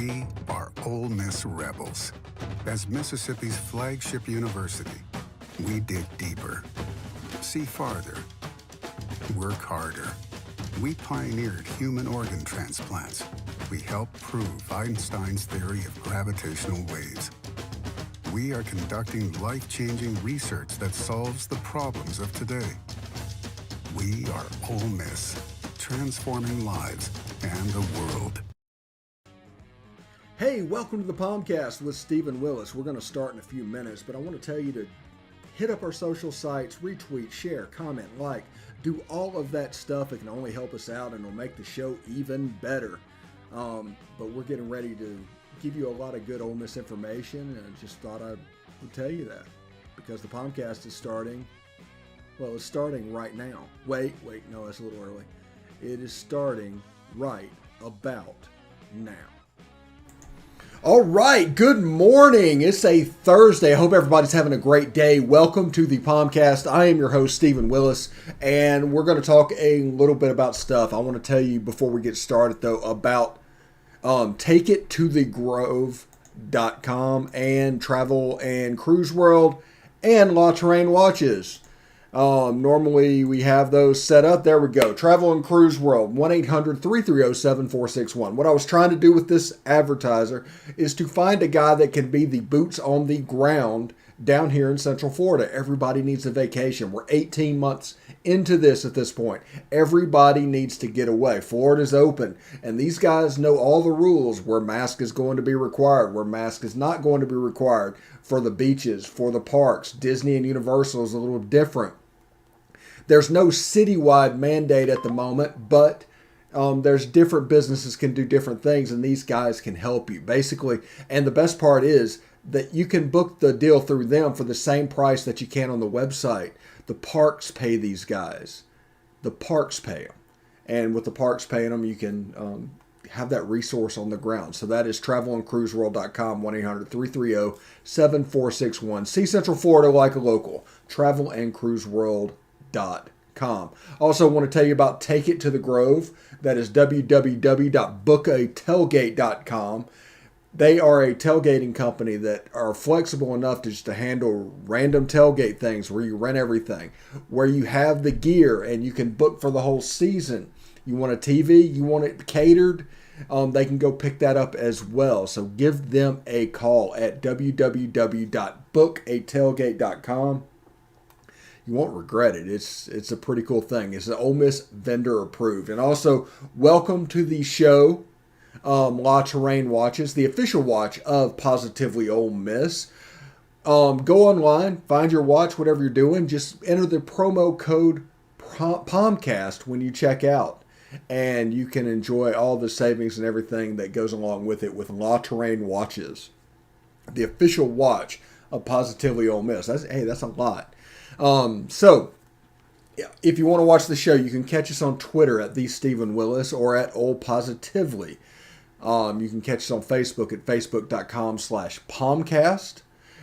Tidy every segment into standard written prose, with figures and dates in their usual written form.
We are Ole Miss Rebels. As Mississippi's flagship university, we dig deeper, see farther, work harder. We pioneered human organ transplants. We helped prove Einstein's theory of gravitational waves. We are conducting life-changing research that solves the problems of today. We are Ole Miss, transforming lives and the world. Hey, welcome to the POMcast with Stephen Willis. We're going to start in a few minutes, but I want to tell you to hit up our social sites, retweet, share, comment, like, do all of that stuff. It can only help us out and it'll make the show even better. But we're getting ready to give you a lot of good Ole Miss information, and I just thought I would tell you that because the POMcast is starting. Well, it's starting right now. Wait, no, that's a little early. It is starting right about now. All right, good morning. It's a Thursday. I hope everybody's having a great day. Welcome to the POMcast. I am your host, Stephen Willis, and we're going to talk a little bit about stuff. I want to tell you before we get started, though, about TakeItToTheGrove.com and Travel and Cruise World and La Terrain Watches. Normally we have those set up. There we go. Travel and Cruise World, 1-800-330-7461. What I was trying to do with this advertiser is to find a guy that can be the boots on the ground down here in Central Florida. Everybody needs a vacation. We're 18 months into this at this point. Everybody needs to get away. Florida's open, and these guys know all the rules, where mask is going to be required, where mask is not going to be required, for the beaches, for the parks. Disney and Universal is a little different. There's no citywide mandate at the moment, but there's different businesses can do different things, and these guys can help you, basically. And the best part is that you can book the deal through them for the same price that you can on the website. The parks pay these guys. The parks pay them. And with the parks paying them, you can have that resource on the ground. So that is travelandcruiseworld.com, 1-800-330-7461. See Central Florida like a local. Travelandcruiseworld.com. Also want to tell you about Take It to the Grove. That is www.bookatailgate.com. They are a tailgating company that are flexible enough to handle random tailgate things where you rent everything, where you have the gear and you can book for the whole season. You want a TV, you want it catered, they can go pick that up as well. So give them a call at www.bookatailgate.com. You won't regret it. It's a pretty cool thing. It's an Ole Miss vendor approved. And also, welcome to the show, La Terrain Watches, the official watch of Positively Ole Miss. Go online, find your watch, whatever you're doing. Just enter the promo code POMcast when you check out. And you can enjoy all the savings and everything that goes along with it with La Terrain Watches, the official watch of Positively Ole Miss. That's a lot. So, if you want to watch the show, you can catch us on Twitter at @TheStephenWillis or at Ole Positively. You can catch us on Facebook at facebook.com/POMcast.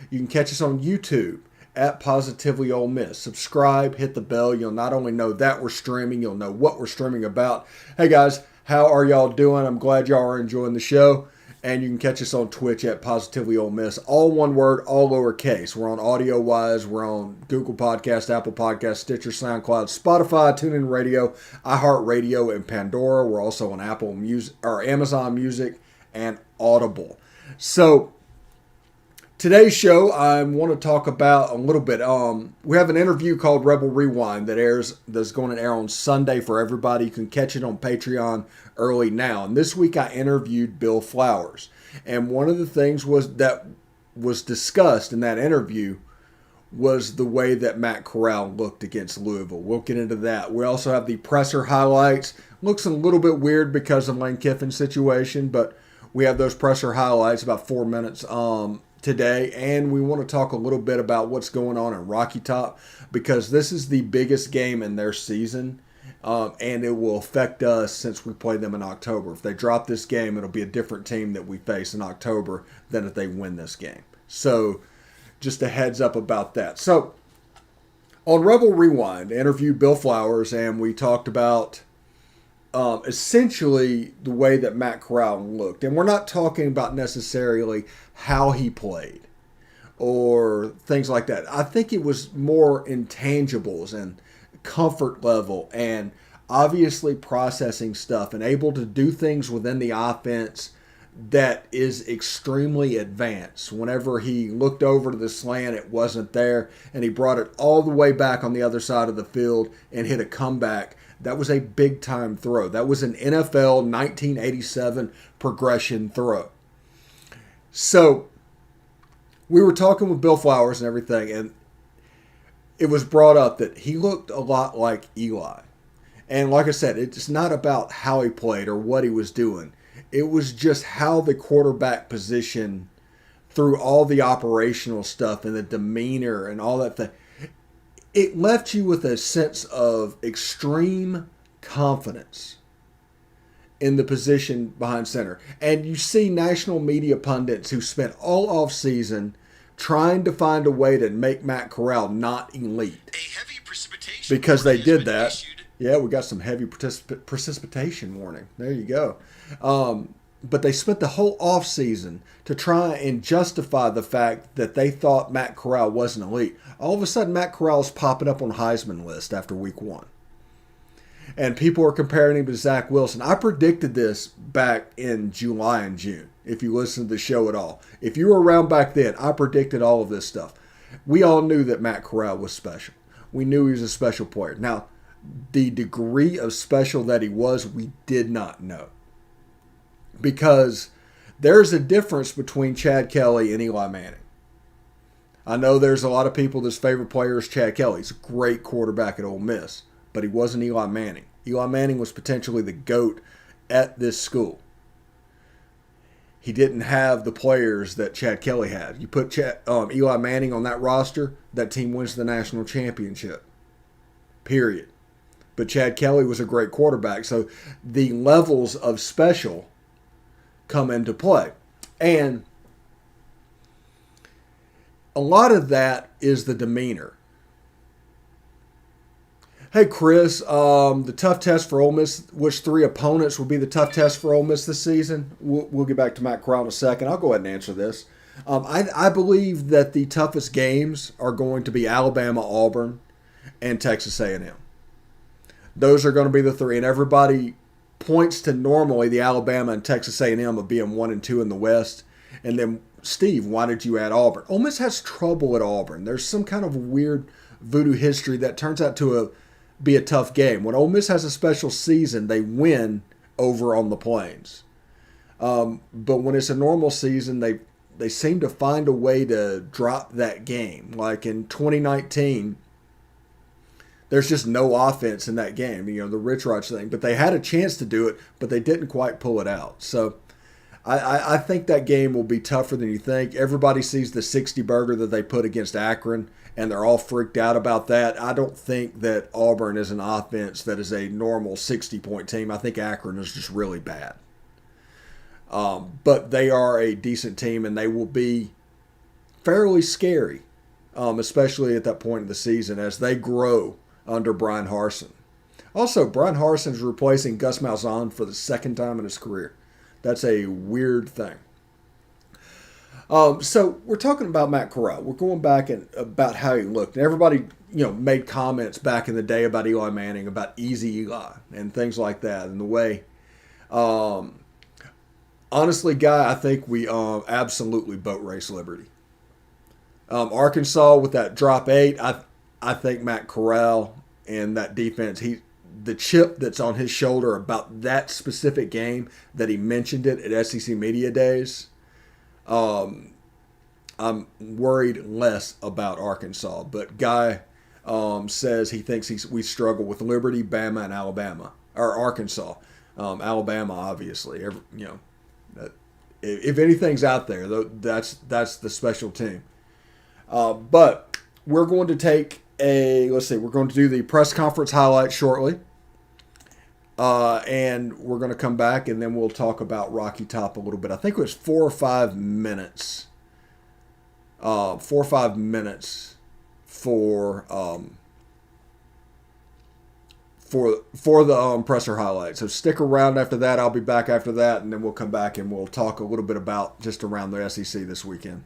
You can catch us on YouTube at Positively Ole Miss. Subscribe, hit the bell. You'll not only know that we're streaming, you'll know what we're streaming about. Hey guys, how are y'all doing? I'm glad y'all are enjoying the show. And you can catch us on Twitch at Positively Ole Miss. All one word, all lowercase. We're on AudioWise. We're on Google Podcast, Apple Podcast, Stitcher, SoundCloud, Spotify, TuneIn Radio, iHeartRadio, and Pandora. We're also on Apple Music or Amazon Music and Audible. So today's show, I want to talk about a little bit. We have an interview called Rebel Rewind that's going to air on Sunday for everybody. You can catch it on Patreon early now. And this week I interviewed Bill Flowers. And one of the things that was discussed in that interview was the way that Matt Corral looked against Louisville. We'll get into that. We also have the presser highlights. Looks a little bit weird because of Lane Kiffin's situation, but we have those presser highlights, about 4 minutes today. And we want to talk a little bit about what's going on in Rocky Top, because this is the biggest game in their season. And it will affect us since we play them in October. If they drop this game, it'll be a different team that we face in October than if they win this game. So just a heads up about that. So on Rebel Rewind, I interviewed Bill Flowers, and we talked about essentially the way that Matt Corral looked. And we're not talking about necessarily how he played or things like that. I think it was more intangibles and comfort level and obviously processing stuff and able to do things within the offense that is extremely advanced. Whenever he looked over to the slant, it wasn't there, and he brought it all the way back on the other side of the field and hit a comeback. That was a big-time throw. That was an NFL 1987 progression throw. So we were talking with Bill Flowers and everything, and it was brought up that he looked a lot like Eli. And like I said, it's not about how he played or what he was doing. It was just how the quarterback position, through all the operational stuff and the demeanor and all that thing, it left you with a sense of extreme confidence in the position behind center. And you see national media pundits who spent all off season trying to find a way to make Matt Corral not elite. A heavy precipitation Because they did that. issued. Yeah, we got some heavy precipitation warning. There you go. But they spent the whole offseason to try and justify the fact that they thought Matt Corral wasn't elite. All of a sudden, Matt Corral is popping up on Heisman list after week 1. And people are comparing him to Zach Wilson. I predicted this back in July and June, if you listen to the show at all. If you were around back then, I predicted all of this stuff. We all knew that Matt Corral was special. We knew he was a special player. Now, the degree of special that he was, we did not know. Because there's a difference between Chad Kelly and Eli Manning. I know there's a lot of people that's favorite player is Chad Kelly. He's a great quarterback at Ole Miss, but he wasn't Eli Manning. Eli Manning was potentially the GOAT at this school. He didn't have the players that Chad Kelly had. You put Eli Manning on that roster, that team wins the national championship. Period. But Chad Kelly was a great quarterback. So the levels of special come into play. And a lot of that is the demeanor. Hey, Chris, the tough test for Ole Miss, which 3 opponents will be the tough test for Ole Miss this season? We'll get back to Matt Corral in a second. I'll go ahead and answer this. I believe that the toughest games are going to be Alabama, Auburn, and Texas A&M. Those are going to be the 3, and everybody points to normally the Alabama and Texas A&M of being 1 and 2 in the West. And then, Steve, why did you add Auburn? Ole Miss has trouble at Auburn. There's some kind of weird voodoo history that turns out to be a tough game. When Ole Miss has a special season, they win over on the Plains. But when it's a normal season, they seem to find a way to drop that game. Like in 2019, there's just no offense in that game, the Rich Rod thing. But they had a chance to do it, but they didn't quite pull it out. So I think that game will be tougher than you think. Everybody sees the 60 burger that they put against Akron, and they're all freaked out about that. I don't think that Auburn is an offense that is a normal 60-point team. I think Akron is just really bad. But they are a decent team, and they will be fairly scary, especially at that point in the season as they grow under Brian Harsin. Also, Brian Harsin is replacing Gus Malzahn for the 2nd time in his career. That's a weird thing. So we're talking about Matt Corral. We're going back and about how he looked. And everybody, made comments back in the day about Eli Manning, about Easy Eli, and things like that. And the way, honestly, Guy, I think we absolutely boat race Liberty. Arkansas with that drop 8, I think Matt Corral and that defense, the chip that's on his shoulder about that specific game that he mentioned it at SEC Media Days, I'm worried less about Arkansas. But Guy says he thinks we struggle with Liberty, Bama, and Alabama, or Arkansas. Alabama, obviously. If anything's out there, that's the special team. But we're going to take we're going to do the press conference highlights shortly. And we're going to come back, and then we'll talk about Rocky Top a little bit. I think it was 4 or 5 minutes. 4 or 5 minutes for for the presser highlight. So stick around after that. I'll be back after that, and then we'll come back and we'll talk a little bit about just around the SEC this weekend.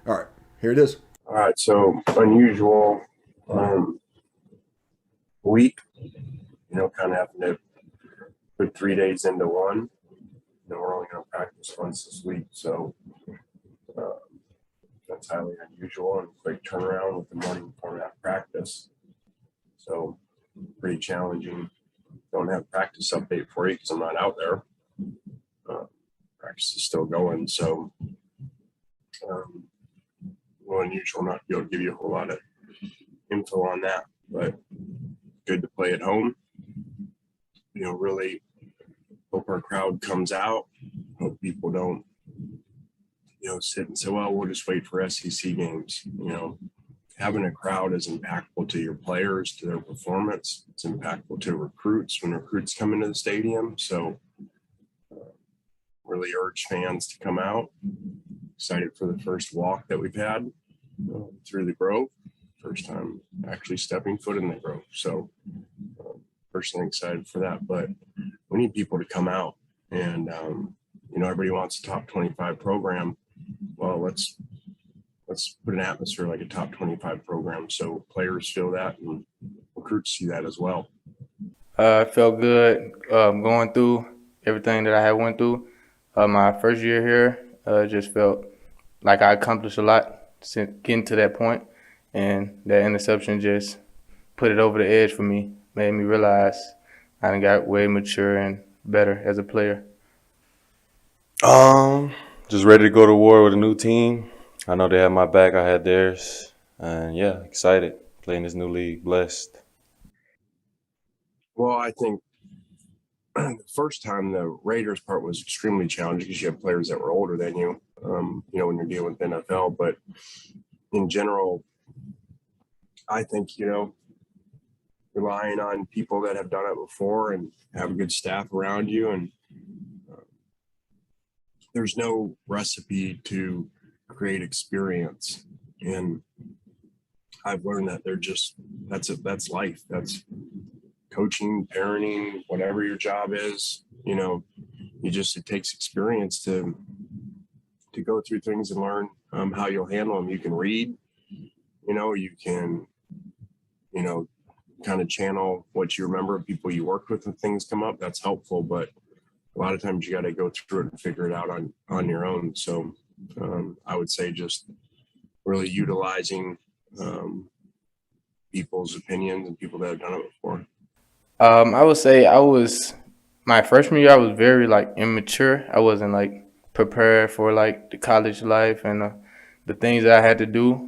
All right, here it is. All right, so unusual week, kind of having to put 3 days into one. We're only going to practice once this week, so that's highly unusual and quick turnaround with the morning format practice. So pretty challenging. Don't have practice update for you because I'm not out there. Practice is still going, so unusual not to be able to give you a whole lot of info on that, but good to play at home. Really hope our crowd comes out. Hope people don't, sit and say, well, we'll just wait for SEC games. Having a crowd is impactful to your players, to their performance. It's impactful to recruits when recruits come into the stadium. So really urge fans to come out. Excited for the first walk that we've had through the Grove. First time actually stepping foot in the Grove. So personally excited for that, but we need people to come out and, everybody wants a top 25 program. Well, let's put an atmosphere like a top 25 program so players feel that and recruits see that as well. I felt good going through everything that I had went through. My first year here, just felt like I accomplished a lot since getting to that point, and that interception just put it over the edge for me, made me realize I done got way mature and better as a player. Just ready to go to war with a new team. I know they have my back, I had theirs, and yeah, excited playing this new league, blessed. Well, I think the first time the Raiders part was extremely challenging because you have players that were older than you, when you're dealing with NFL. But in general, I think, relying on people that have done it before and have a good staff around you. And there's no recipe to create experience. And I've learned that that's life. That's coaching, parenting, whatever your job is, it takes experience to go through things and learn how you'll handle them. You can read, you can, kind of channel what you remember of people you worked with when things come up. That's helpful, but a lot of times you got to go through it and figure it out on your own. So I would say just really utilizing people's opinions and people that have done it before. I would say my freshman year, I was very immature. I wasn't prepared for the college life and the things that I had to do.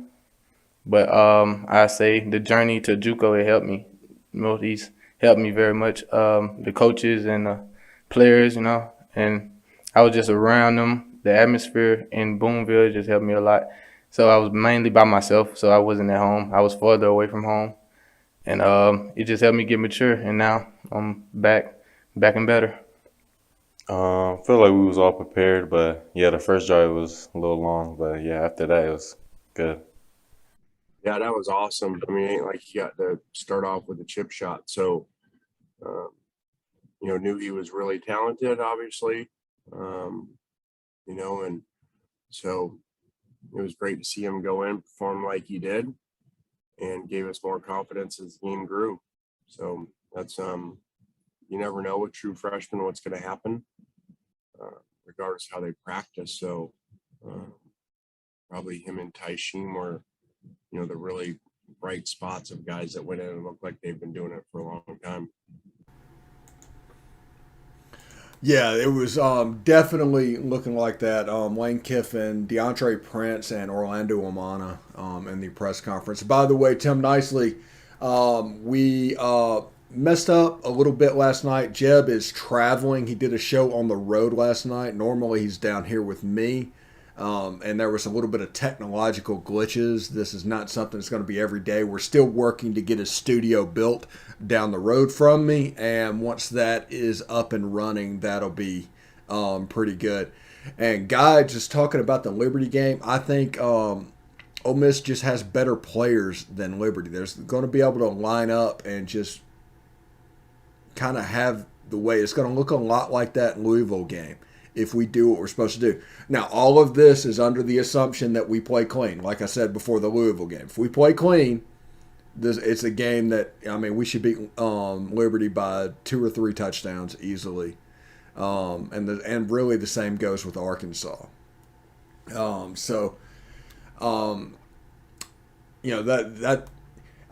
But I say the journey to JUCO, it helped me. He's helped me very much. The coaches and the players, and I was just around them. The atmosphere in Boonville just helped me a lot. So I was mainly by myself, so I wasn't at home. I was farther away from home. And it just helped me get mature, and now I'm back and better. I feel like we was all prepared, but yeah, the first drive was a little long, but yeah, after that it was good. Yeah, that was awesome. I mean, it ain't like he got to start off with a chip shot. So, knew he was really talented, obviously, and so it was great to see him go in, perform like he did, and gave us more confidence as the game grew. So that's, you never know with true freshmen what's going to happen, regardless of how they practice. So probably him and Taishim were, the really bright spots of guys that went in and looked like they've been doing it for a long time. Yeah, it was definitely looking like that. Lane Kiffin, DeAndre Prince, and Orlando Amana in the press conference. By the way, Tim Nicely, we messed up a little bit last night. Jeb is traveling. He did a show on the road last night. Normally he's down here with me. And there was a little bit of technological glitches. This is not something that's going to be every day. We're still working to get a studio built down the road from me, and once that is up and running, that'll be pretty good. And Guy, just talking about the Liberty game, I think Ole Miss just has better players than Liberty. There's going to be able to line up and just kind of have the way. It's going to look a lot like that Louisville game if we do what we're supposed to do. Now, all of this is under the assumption that we play clean. Like I said before the Louisville game, if we play clean, it's a game that, I mean, we should beat Liberty by 2 or 3 touchdowns easily. And really the same goes with Arkansas. That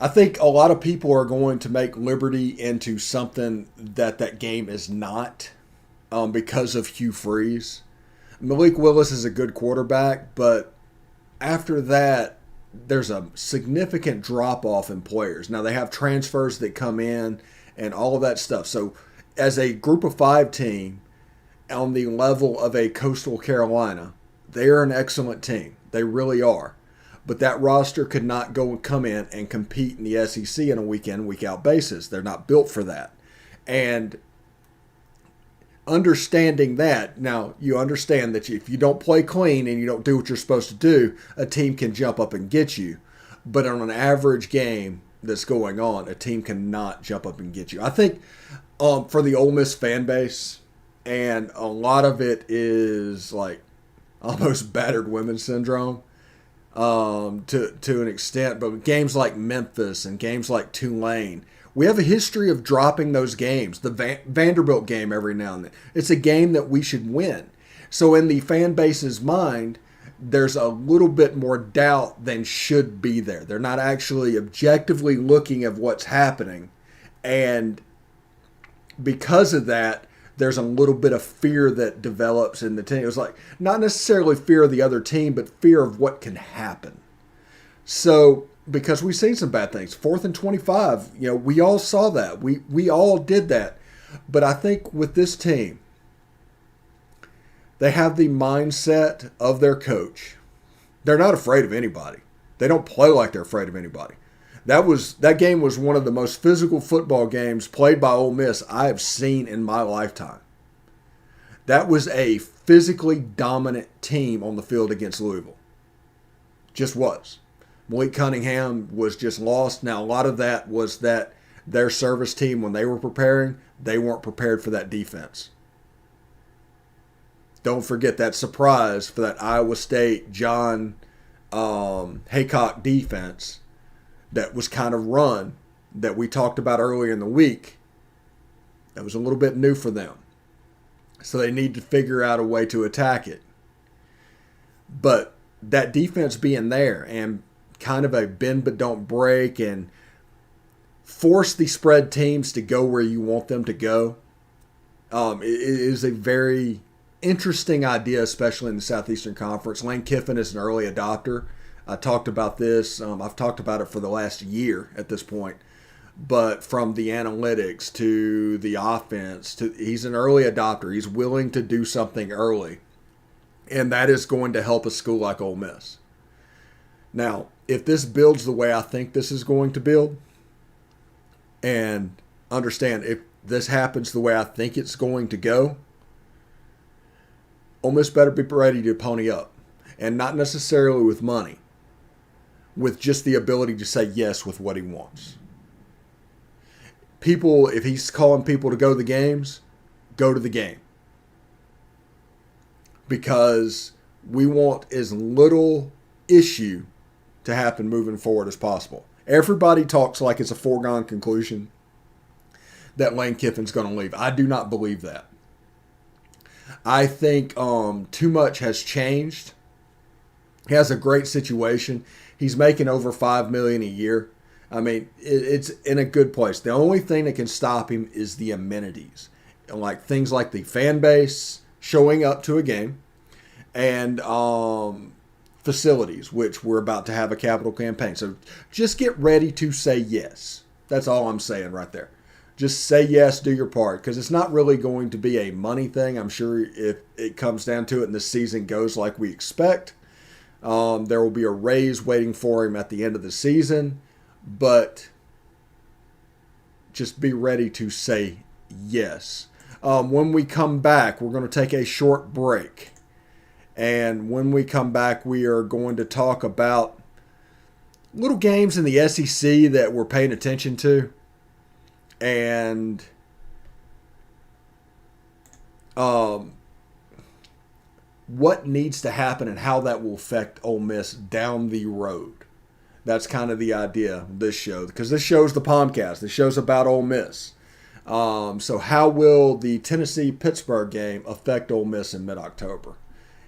I think a lot of people are going to make Liberty into something that game is not, because of Hugh Freeze. Malik Willis is a good quarterback, but after that, there's a significant drop-off in players. Now, they have transfers that come in and all of that stuff. So, as a Group of 5 team on the level of a Coastal Carolina, they are an excellent team. They really are. But that roster could not come in and compete in the SEC on a week-in, week-out basis. They're not built for that. And understanding that, now you understand that if you don't play clean and you don't do what you're supposed to do, a team can jump up and get you. But on an average game that's going on, a team cannot jump up and get you. I think for the Ole Miss fan base, and a lot of it is like almost battered women syndrome to an extent, but games like Memphis and games like Tulane, we have a history of dropping those games. The Vanderbilt game every now and then. It's a game that we should win. So in the fan base's mind, there's a little bit more doubt than should be there. They're not actually objectively looking at what's happening. And because of that, there's a little bit of fear that develops in the team. It was like not necessarily fear of the other team, but fear of what can happen. So because we've seen some bad things, 4th and 25, we all saw that. We all did that. But I think with this team, they have the mindset of their coach. They're not afraid of anybody. They don't play like they're afraid of anybody. That game was one of the most physical football games played by Ole Miss I have seen in my lifetime. That was a physically dominant team on the field against Louisville. Just was. Malik Cunningham was just lost. Now, a lot of that was that their service team, when they were preparing, they weren't prepared for that defense. Don't forget that surprise for that Iowa State John Haycock defense that was kind of run that we talked about earlier in the week. That was a little bit new for them. So they need to figure out a way to attack it. But that defense being there and kind of a bend but don't break and force the spread teams to go where you want them to go, it is a very interesting idea, especially in the Southeastern Conference. Lane Kiffin is an early adopter. I talked about this. I've talked about it for the last year at this point. But from the analytics to the offense, he's an early adopter. He's willing to do something early. And that is going to help a school like Ole Miss. Now, if this builds the way I think this is going to build, and understand if this happens the way I think it's going to go, Ole Miss better be ready to pony up. And not necessarily with money, with just the ability to say yes with what he wants. People, if he's calling people to go to the games, go to the game. Because we want as little issue to happen moving forward as possible. Everybody talks like it's a foregone conclusion that Lane Kiffin's going to leave. I do not believe that. I think too much has changed. He has a great situation. He's making over $5 million a year. I mean, it's in a good place. The only thing that can stop him is the amenities, like things like the fan base showing up to a game, and facilities, which we're about to have a capital campaign. So just get ready to say yes. That's all I'm saying right there. Just say yes, do your part, because it's not really going to be a money thing. I'm sure if it comes down to it and the season goes like we expect, there will be a raise waiting for him at the end of the season. But just be ready to say yes. When we come back, we're going to take a short break. And when we come back, we are going to talk about little games in the SEC that we're paying attention to. And what needs to happen and how that will affect Ole Miss down the road. That's kind of the idea of this show, because this show's the POMcast. This show's about Ole Miss. So how will the Tennessee-Pittsburgh game affect Ole Miss in mid-October?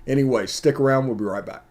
Anyway, stick around. We'll be right back.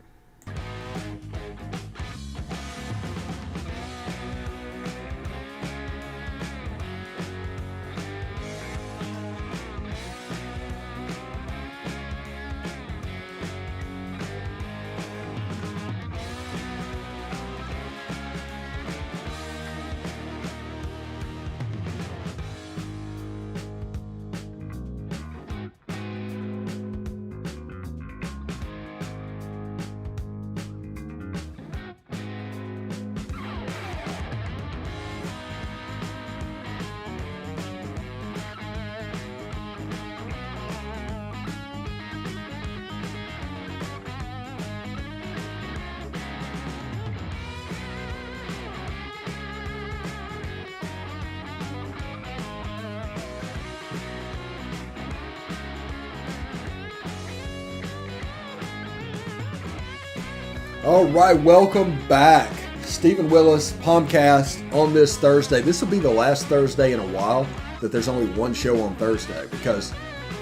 All right, welcome back. Stephen Willis, POMcast on this Thursday. This will be the last Thursday in a while that there's only one show on Thursday, because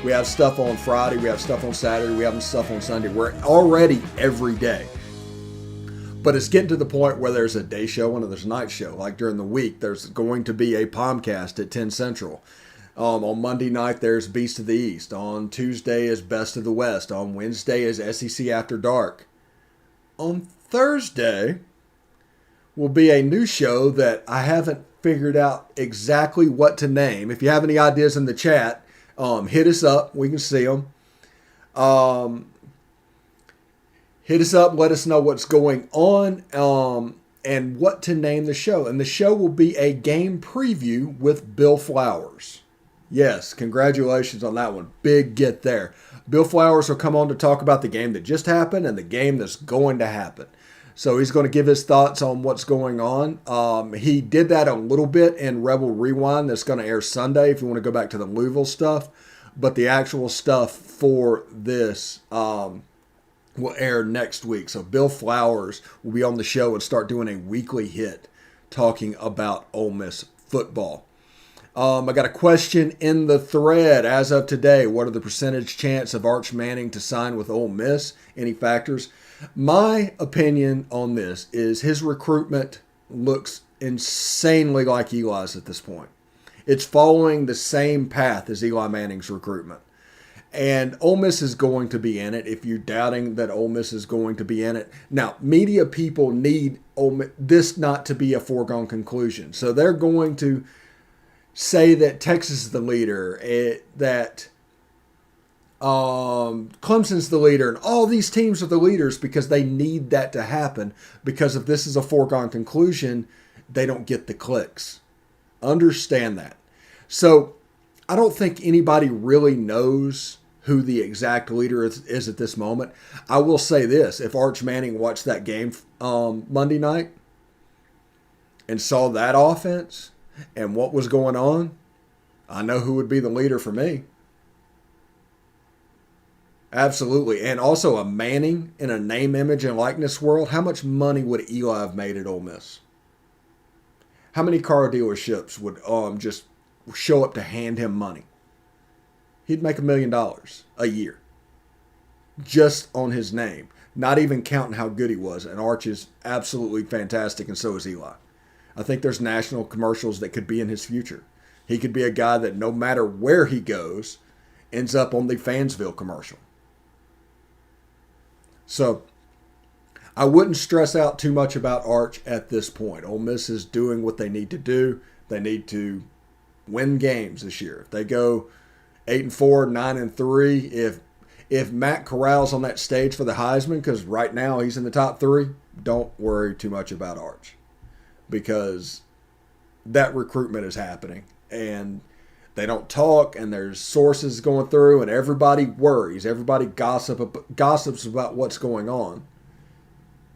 we have stuff on Friday, we have stuff on Saturday, we have stuff on Sunday. We're already every day. But it's getting to the point where there's a day show and there's a night show. Like during the week, there's going to be a POMcast at 10 Central. On Monday night, there's Beast of the East. On Tuesday is Best of the West. On Wednesday is SEC After Dark. On Thursday will be a new show that I haven't figured out exactly what to name. If you have any ideas in the chat, hit us up. We can see them. Hit us up. Let us know what's going on and what to name the show. And the show will be a game preview with Bill Flowers. Yes, congratulations on that one. Big get there. Bill Flowers will come on to talk about the game that just happened and the game that's going to happen. So he's going to give his thoughts on what's going on. He did that a little bit in Rebel Rewind that's going to air Sunday if you want to go back to the Louisville stuff. But the actual stuff for this will air next week. So Bill Flowers will be on the show and start doing a weekly hit talking about Ole Miss football. I got a question in the thread. As of today, what are the percentage chance of Arch Manning to sign with Ole Miss? Any factors? My opinion on this is his recruitment looks insanely like Eli's at this point. It's following the same path as Eli Manning's recruitment. And Ole Miss is going to be in it if you're doubting that Ole Miss is going to be in it. Now, media people need this not to be a foregone conclusion. So they're going to say that Texas is the leader, that Clemson's the leader, and all these teams are the leaders because they need that to happen. Because if this is a foregone conclusion, they don't get the clicks. Understand that. So I don't think anybody really knows who the exact leader is at this moment. I will say this. If Arch Manning watched that game Monday night and saw that offense and what was going on, I know who would be the leader for me. Absolutely. And also a Manning in a name, image, and likeness world. How much money would Eli have made at Ole Miss? How many car dealerships would just show up to hand him money? He'd make $1 million a year just on his name, not even counting how good he was. And Arch is absolutely fantastic, and so is Eli. I think there's national commercials that could be in his future. He could be a guy that no matter where he goes, ends up on the Fansville commercial. So I wouldn't stress out too much about Arch at this point. Ole Miss is doing what they need to do. They need to win games this year. If they go 8-4, 9-3, if Matt Corral's on that stage for the Heisman, because right now he's in the top 3, don't worry too much about Arch, because that recruitment is happening and they don't talk, and there's sources going through, and everybody worries. Everybody gossips about what's going on.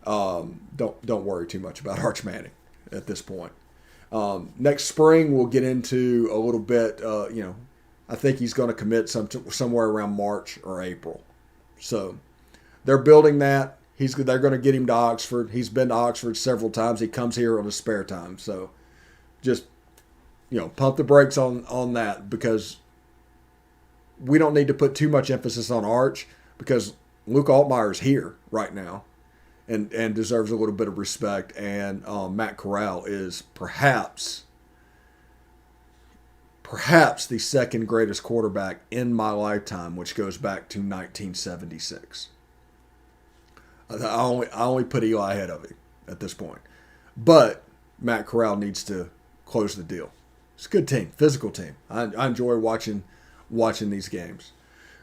Don't worry too much about Arch Manning at this point. Next spring we'll get into a little bit. I think he's going to commit somewhere around March or April. So they're building that. They're going to get him to Oxford. He's been to Oxford several times. He comes here on his spare time. So just, pump the brakes on that, because we don't need to put too much emphasis on Arch, because Luke Altmaier's here right now and deserves a little bit of respect. And Matt Corral is perhaps the second greatest quarterback in my lifetime, which goes back to 1976. I only put Eli ahead of him at this point. But Matt Corral needs to close the deal. It's a good team, physical team. I enjoy watching these games.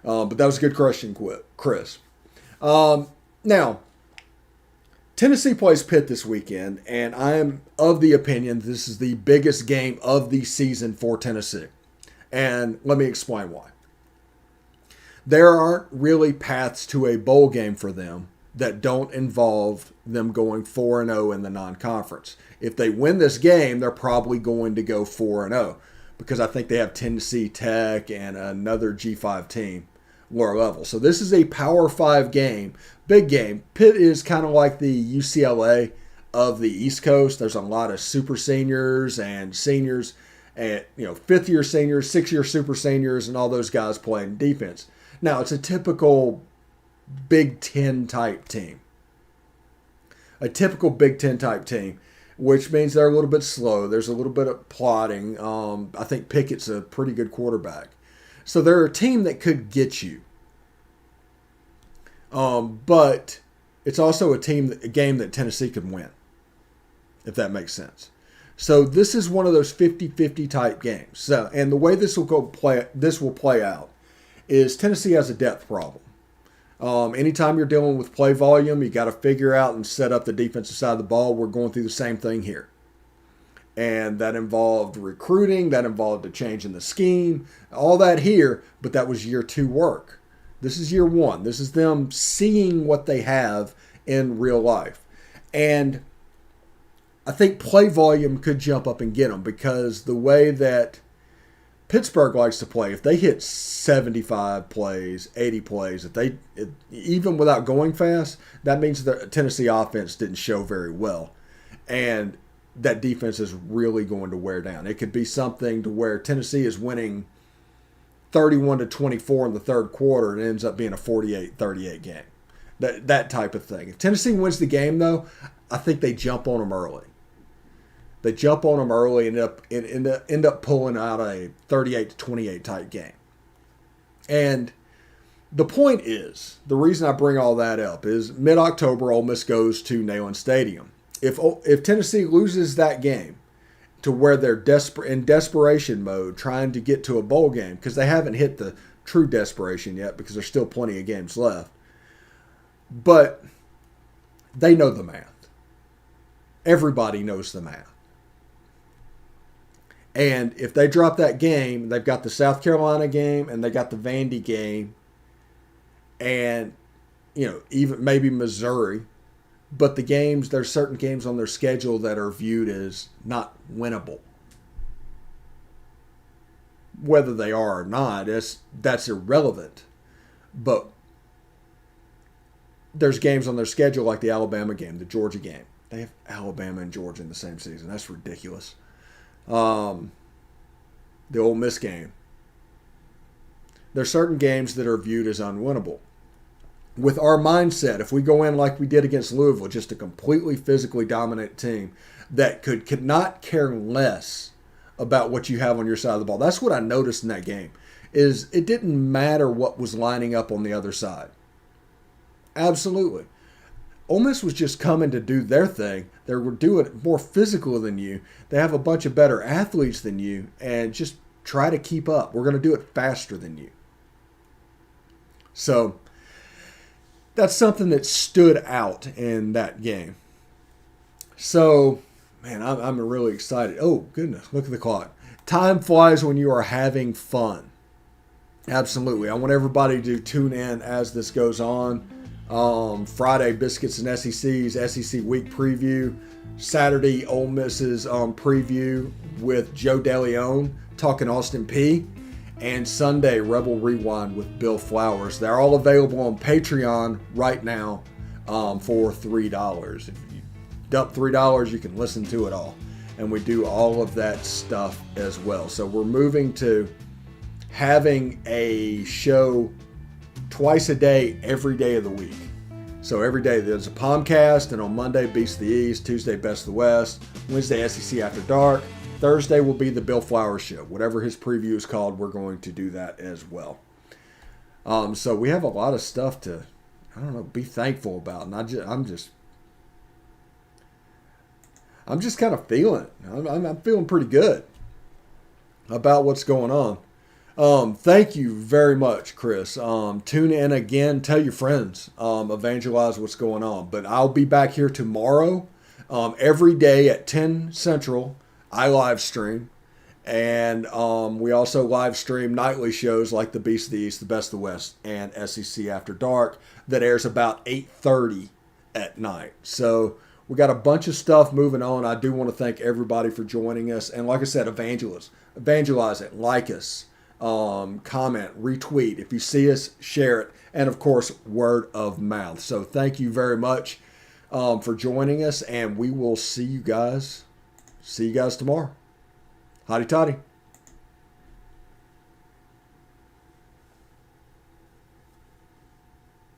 But that was a good question, Chris. Now, Tennessee plays Pitt this weekend, and I am of the opinion this is the biggest game of the season for Tennessee. And let me explain why. There aren't really paths to a bowl game for them that don't involve them going 4-0 in the non-conference. If they win this game, they're probably going to go 4-0, because I think they have Tennessee Tech and another G5 team lower level. So this is a Power 5 game, big game. Pitt is kind of like the UCLA of the East Coast. There's a lot of super seniors and seniors, and fifth-year seniors, six-year super seniors, and all those guys playing defense. Now, it's a typical Big Ten type team. A typical Big Ten type team, which means they're a little bit slow. There's a little bit of plodding. I think Pickett's a pretty good quarterback. So they're a team that could get you. But it's also a game that Tennessee could win, if that makes sense. So this is one of those 50-50 type games. So, and the way this will play out is Tennessee has a depth problem. Anytime you're dealing with play volume, you got to figure out and set up the defensive side of the ball. We're going through the same thing here. And that involved recruiting, that involved a change in the scheme, all that here, but that was year 2 work. This is year 1. This is them seeing what they have in real life. And I think play volume could jump up and get them, because the way that Pittsburgh likes to play, if they hit 75 plays, 80 plays, even without going fast, that means the Tennessee offense didn't show very well. And that defense is really going to wear down. It could be something to where Tennessee is winning 31-24 in the third quarter and it ends up being a 48-38 game. That type of thing. If Tennessee wins the game, though, I think they jump on them early. They jump on them early and end up pulling out a 38-28 type game. And the point is, the reason I bring all that up is mid-October, Ole Miss goes to Neyland Stadium. If Tennessee loses that game to where they're in desperation mode trying to get to a bowl game, because they haven't hit the true desperation yet because there's still plenty of games left, but they know the math. Everybody knows the math. And if they drop that game, they've got the South Carolina game and they got the Vandy game and, even maybe Missouri. But there's certain games on their schedule that are viewed as not winnable. Whether they are or not, that's irrelevant. But there's games on their schedule like the Alabama game, the Georgia game. They have Alabama and Georgia in the same season. That's ridiculous. The Ole Miss game. There's certain games that are viewed as unwinnable. With our mindset, if we go in like we did against Louisville, just a completely physically dominant team that could not care less about what you have on your side of the ball. That's what I noticed in that game, is it didn't matter what was lining up on the other side. Absolutely. Ole Miss was just coming to do their thing. They were doing it more physical than you. They have a bunch of better athletes than you, and just try to keep up. We're going to do it faster than you. So that's something that stood out in that game. So, man, I'm really excited. Oh, goodness, look at the clock. Time flies when you are having fun. Absolutely. I want everybody to tune in as this goes on. Friday, Biscuits and SEC's SEC Week Preview. Saturday, Ole Miss's preview with Joe DeLeon talking Austin Peay. and Sunday Rebel Rewind with Bill Flowers. They're all available on Patreon right now for $3. If you dump $3, you can listen to it all. And we do all of that stuff as well. So we're moving to having a show twice a day, every day of the week. So every day there's a POMcast, and on Monday, Beast of the East, Tuesday, Best of the West, Wednesday, SEC After Dark, Thursday will be the Bill Flowers Show. Whatever his preview is called, we're going to do that as well. So we have a lot of stuff to, be thankful about. And I'm just kind of feeling it. I'm feeling pretty good about what's going on. Thank you very much, Chris. Tune in again. Tell your friends. Evangelize what's going on. But I'll be back here tomorrow. Every day at 10 Central, I live stream. And we also live stream nightly shows like the Beast of the East, the Best of the West, and SEC After Dark that airs about 8:30 at night. So we got a bunch of stuff moving on. I do want to thank everybody for joining us. And like I said, evangelize it, like us, comment, retweet. If you see us, share it. And of course, word of mouth. So thank you very much for joining us. And we will see you guys tomorrow. Hotty toddy.